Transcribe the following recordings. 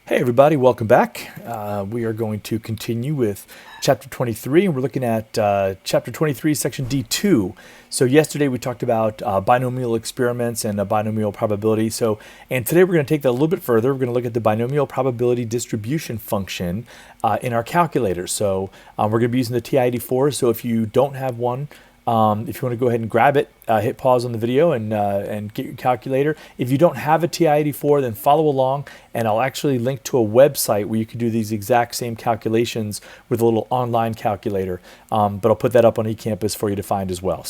Hey everybody, welcome back. We are going to continue with chapter 23, and we're looking at chapter 23, section D2. So yesterday we talked about binomial experiments and a binomial probability. And today we're going to take that a little bit further. We're going to look at the binomial probability distribution function in our calculator. We're going to be using the TI-84. So if you don't have one, if you want to go ahead and grab it, hit pause on the video and get your calculator. If you don't have a TI-84, then follow along, and I'll actually link to a website where you can do these exact same calculations with a little online calculator. But I'll put that up on eCampus for you to find as well.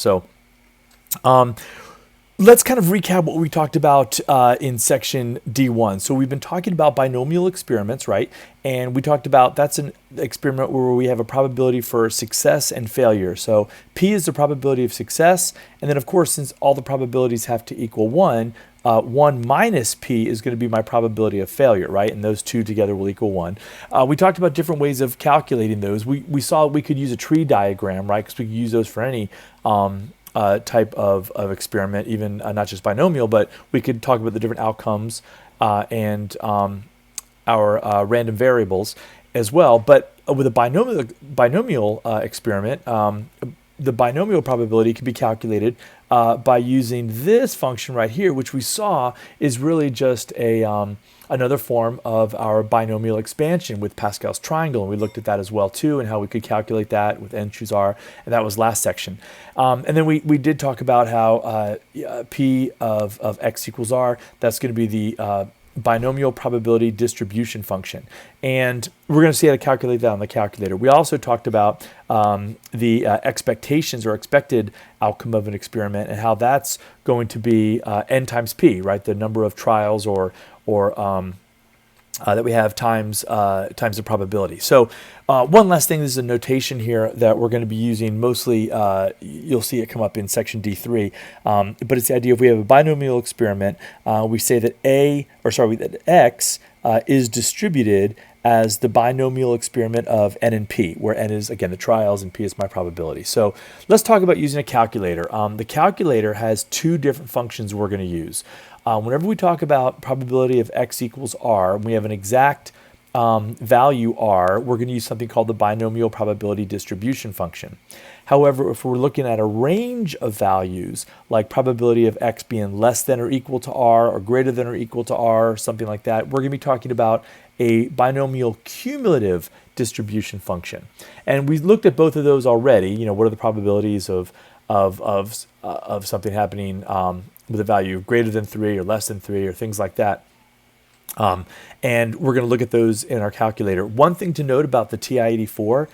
Let's kind of recap what we talked about in section D1. So we've been talking about binomial experiments, right? And we talked about that's an experiment where we have a probability for success and failure. So P is the probability of success. And then, of course, since all the probabilities have to equal 1, 1 minus P is going to be my probability of failure, right? And those two together will equal 1. We talked about different ways of calculating those. We saw we could use a tree diagram, right? Because we could use those for any type of experiment, even not just binomial, but we could talk about the different outcomes and our random variables as well. But with a binomial experiment, the binomial probability can be calculated by using this function right here, which we saw is really just another form of our binomial expansion with Pascal's triangle. And we looked at that as well too, and how we could calculate that with n choose r, and that was last section. And then we did talk about how P of x equals r, that's going to be the binomial probability distribution function. And we're going to see how to calculate that on the calculator. We also talked about the expectations or expected outcome of an experiment and how that's going to be n times p, right? The number of trials or that we have times the probability. So one last thing, this is a notation here that we're going to be using mostly, you'll see it come up in section D3, but it's the idea if we have a binomial experiment, we say that that x is distributed as the binomial experiment of n and p, where n is, again, the trials and p is my probability. So let's talk about using a calculator. The calculator has two different functions we're going to use. Whenever we talk about probability of x equals r, we have an exact value r, we're going to use something called the binomial probability distribution function. However, if we're looking at a range of values, like probability of x being less than or equal to r or greater than or equal to r, something like that, we're going to be talking about a binomial cumulative distribution function. And we looked at both of those already. You know, what are the probabilities of something happening with a value of greater than 3 or less than 3 or things like that. And we're going to look at those in our calculator. One thing to note about the TI-84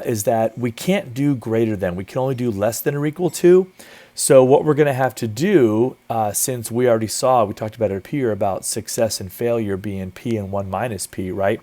is that we can't do greater than. We can only do less than or equal to. So what we're going to have to do, since we already saw, we talked about it up here, about success and failure being P and 1 minus P, right?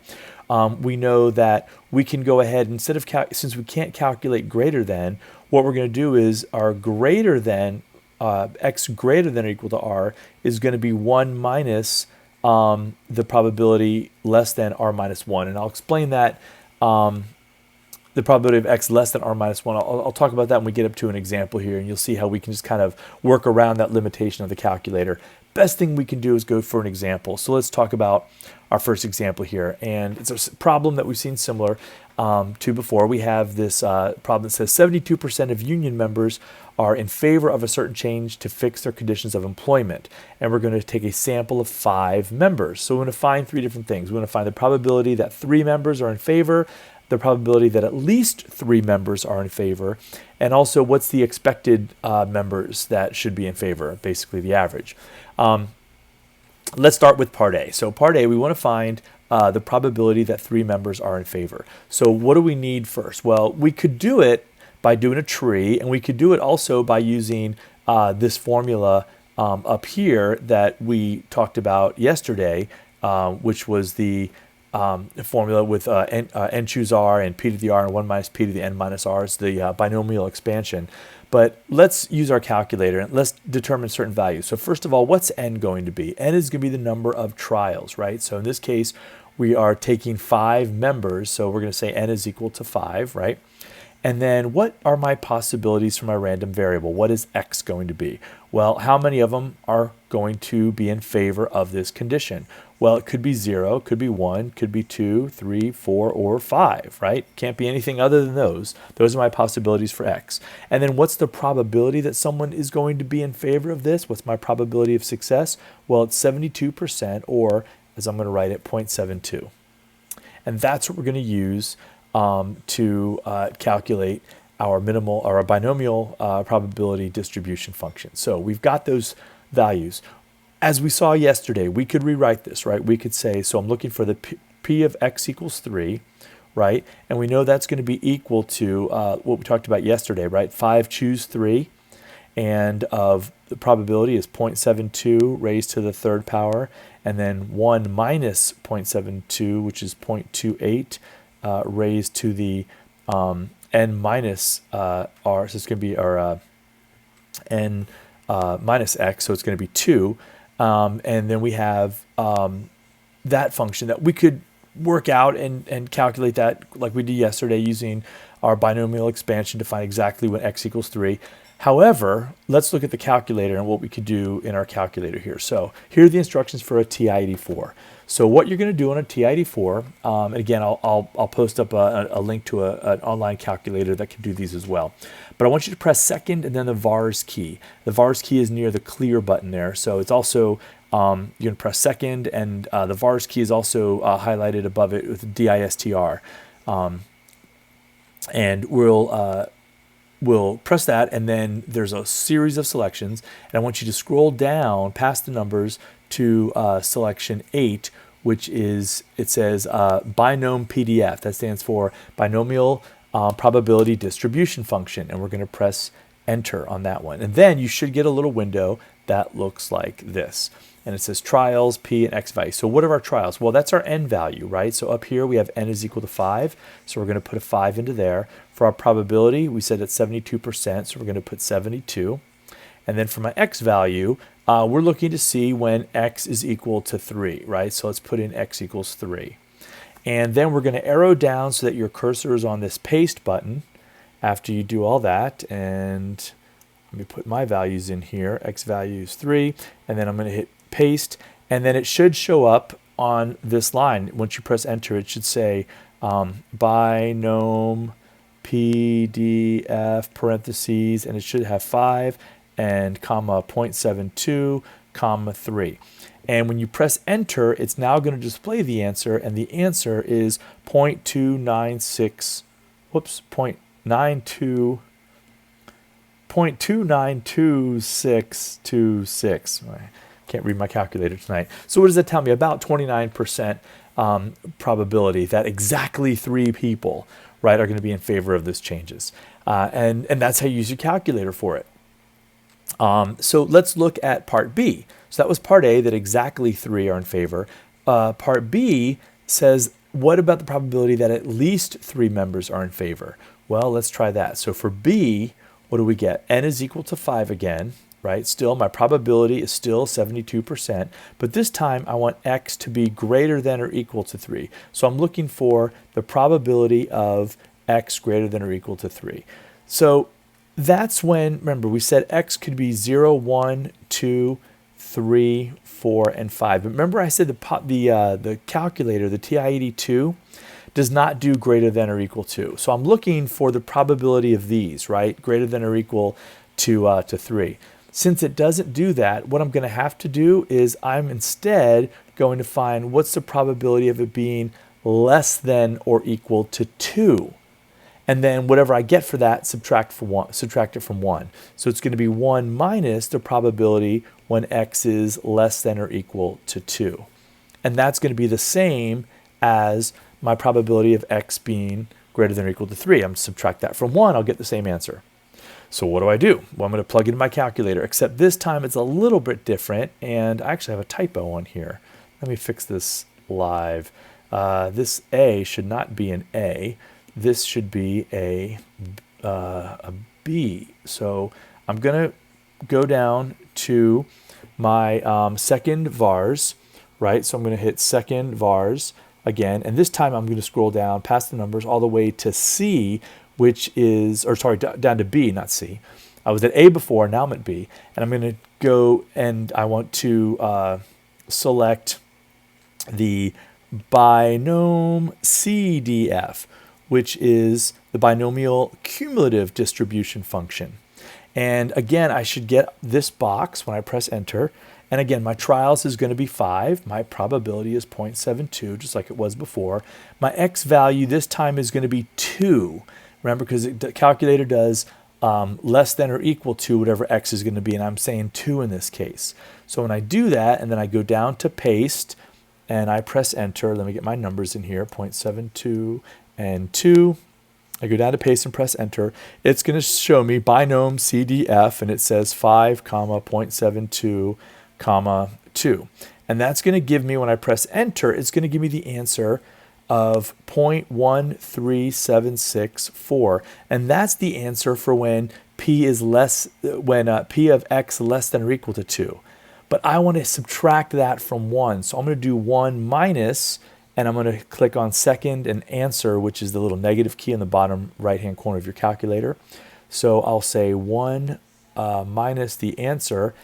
We know that we can go ahead, instead of, since we can't calculate greater than, what we're going to do is our greater than, x greater than or equal to r is going to be 1 minus the probability less than r minus 1. And I'll explain that, the probability of x less than r minus 1. I'll talk about that when we get up to an example here, and you'll see how we can just kind of work around that limitation of the calculator. Best thing we can do is go for an example. So let's talk about our first example here. And it's a problem that we've seen similar to before. We have this problem that says 72% of union members are in favor of a certain change to fix their conditions of employment. And we're going to take a sample of 5 members. So we're going to find 3 different things. We're going to find the probability that 3 members are in favor, the probability that at least 3 members are in favor, and also what's the expected members that should be in favor, basically the average. Let's start with part A. So part A, we want to find the probability that 3 members are in favor. So what do we need first? Well, we could do it by doing a tree, and we could do it also by using this formula up here that we talked about yesterday, which was the formula with n choose r and p to the r and 1 minus p to the n minus r. It's the binomial expansion. But let's use our calculator and let's determine certain values. So first of all, what's n going to be? N is going to be the number of trials, right? So in this case, we are taking 5 members. So we're going to say n is equal to 5, right? And then what are my possibilities for my random variable? What is x going to be? Well, how many of them are going to be in favor of this condition? Well, it could be 0, could be 1, could be 2, 3, 4, or 5, right? Can't be anything other than those. Those are my possibilities for x. And then what's the probability that someone is going to be in favor of this? What's my probability of success? Well, it's 72%, or as I'm going to write it, 0.72. And that's what we're going to use to calculate our minimal or our binomial probability distribution function. So we've got those values. As we saw yesterday, we could rewrite this, right? We could say, so I'm looking for the p of x equals 3, right? And we know that's going to be equal to what we talked about yesterday, right? 5 choose 3, and of the probability is 0.72 raised to the third power, and then 1 minus 0.72, which is 0.28, raised to the n minus r, so it's going to be our n minus x, so it's going to be 2. And then we have that function that we could work out and calculate that like we did yesterday using our binomial expansion to find exactly when x equals 3. However, let's look at the calculator and what we could do in our calculator here. So here are the instructions for a TI-84. So what you're going to do on a TI-84, and again, I'll post up a link to an online calculator that can do these as well. But I want you to press second and then the vars key. The vars key is near the clear button there. So it's also, you're going to press second, and the vars key is also highlighted above it with DISTR. And we'll press that, and then there's a series of selections, and I want you to scroll down past the numbers to selection 8, which is, it says binom PDF. That stands for binomial probability distribution function, and we're going to press enter on that one. And then you should get a little window that looks like this. And it says trials, p, and x value. So what are our trials? Well, that's our n value, right? So up here we have n is equal to 5. So we're going to put a 5 into there. For our probability, we said it's 72%. So we're going to put 72. And then for my x value, we're looking to see when x is equal to 3, right? So let's put in x equals 3. And then we're going to arrow down so that your cursor is on this paste button after you do all that. And let me put my values in here. X value is 3. And then I'm going to hit paste, and then it should show up on this line. Once you press enter, it should say binom PDF parentheses, and it should have 5 and comma 0.72 comma 3. And when you press enter, it's now going to display the answer, and the answer is 0.296, whoops, 0.292626. Can't read my calculator tonight. So what does that tell me? About 29% probability that exactly 3 people, right, are going to be in favor of this changes. And that's how you use your calculator for it. So let's look at part B. So that was part A, that exactly 3 are in favor. Part B says, what about the probability that at least 3 members are in favor? Well, let's try that. So for B, what do we get? N is equal to 5 again. Right? Still, my probability is still 72%, but this time I want x to be greater than or equal to 3. So I'm looking for the probability of x greater than or equal to 3. So that's when, remember, we said x could be 0, 1, 2, 3, 4, and 5. But remember I said the calculator, the TI-82, does not do greater than or equal to. So I'm looking for the probability of these, right? Greater than or equal to 3. Since it doesn't do that, what I'm going to have to do is I'm instead going to find what's the probability of it being less than or equal to 2. And then whatever I get for that, subtract it from 1. So it's going to be 1 minus the probability when x is less than or equal to 2. And that's going to be the same as my probability of x being greater than or equal to 3. I'm going to subtract that from 1, I'll get the same answer. So what do I do? Well, I'm going to plug it in my calculator, except this time it's a little bit different, and I actually have a typo on here. Let me fix this live. This A should not be an A. This should be a B. So I'm going to go down to my second vars, right? So I'm going to hit second vars again, and this time I'm going to scroll down past the numbers all the way to C, which is, or sorry, down to B, not C. I was at A before, now I'm at B. And I'm going to go and I want to select the binom CDF, which is the binomial cumulative distribution function. And again, I should get this box when I press enter. And again, my trials is going to be 5. My probability is 0.72, just like it was before. My x value this time is going to be 2. Remember, because the calculator does less than or equal to whatever x is going to be, and I'm saying 2 in this case. So when I do that, and then I go down to paste, and I press enter, let me get my numbers in here, 0.72 and 2. I go down to paste and press enter. It's going to show me binom CDF, and it says 5, 0.72, 2. And that's going to give me, when I press enter, it's going to give me the answer of 0.13764. And that's the answer for when p is less, when p of x less than or equal to 2. But I want to subtract that from 1. So I'm going to do 1 minus, and I'm going to click on second and answer, which is the little negative key in the bottom right-hand corner of your calculator. So I'll say 1 minus the answer.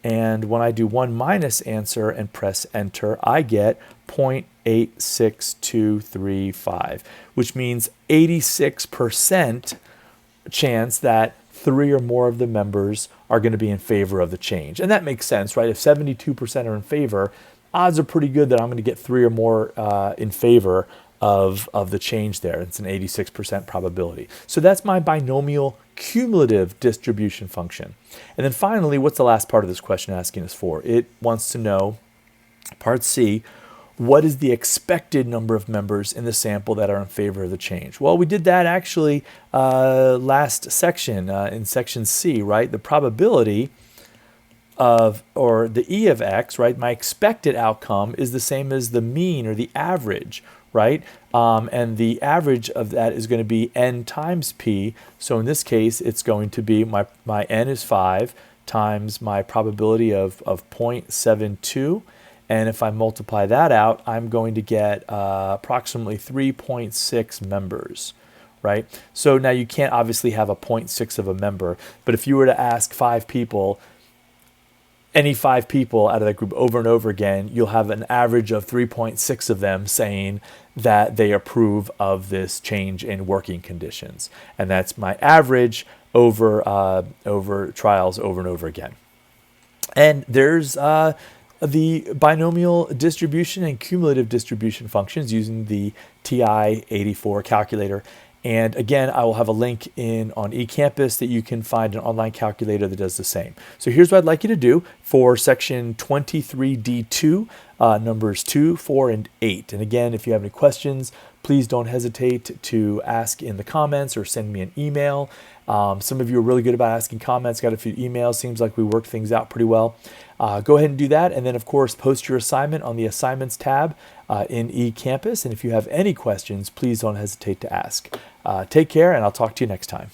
And when I do 1 minus answer and press enter, I get 0.86235, which means 86% chance that 3 or more of the members are going to be in favor of the change. And that makes sense, right? If 72% are in favor, odds are pretty good that I'm going to get 3 or more in favor of the change there. It's an 86% probability. So that's my binomial cumulative distribution function. And then finally, what's the last part of this question asking us for? It wants to know, part C, what is the expected number of members in the sample that are in favor of the change? Well, we did that actually last section, in section C, right? The probability of, or the E of X, right? My expected outcome is the same as the mean or the average, right? And the average of that is going to be n times p. So in this case, it's going to be my n is 5 times my probability of 0.72. And if I multiply that out, I'm going to get approximately 3.6 members, right? So now you can't obviously have a 0.6 of a member, but if you were to ask 5 people, any 5 people out of that group over and over again, you'll have an average of 3.6 of them saying that they approve of this change in working conditions. And that's my average over trials over and over again. And there's the binomial distribution and cumulative distribution functions using the TI-84 calculator. And again, I will have a link on eCampus that you can find an online calculator that does the same. So here's what I'd like you to do for section 23D2, numbers 2, 4, and 8. And again, if you have any questions, please don't hesitate to ask in the comments or send me an email. Some of you are really good about asking comments, got a few emails, seems like we worked things out pretty well. Go ahead and do that, and then of course post your assignment on the assignments tab in eCampus. And if you have any questions, please don't hesitate to ask. Take care, and I'll talk to you next time.